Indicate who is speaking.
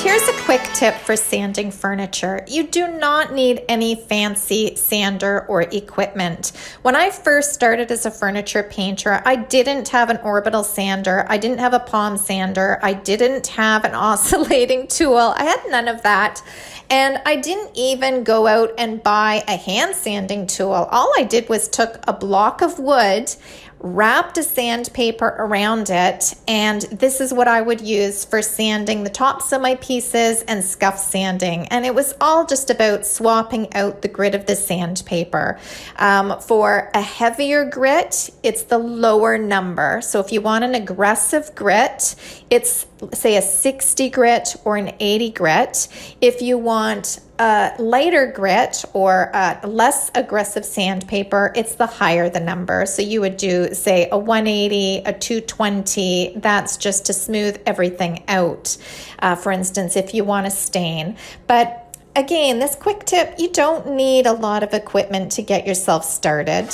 Speaker 1: Here's a quick tip for sanding furniture. You do not need any fancy sander or equipment. When I first started as a furniture painter, I didn't have an orbital sander. I didn't have a palm sander. I didn't have an oscillating tool. I had none of that. And I didn't even go out and buy a hand sanding tool. All I did was took a block of wood, wrapped a sandpaper around it, and this is what I would use for sanding the tops of my pieces and scuff sanding. And it was all just about swapping out the grit of the sandpaper. For a heavier grit, it's the lower number. So if you want an aggressive grit, it's say a 60 grit or an 80 grit. If you want a lighter grit or a less aggressive sandpaper, it's the higher the number. So you would do, say, a 180, a 220. That's just to smooth everything out. For instance, if you want to stain. But again, this quick tip, you don't need a lot of equipment to get yourself started.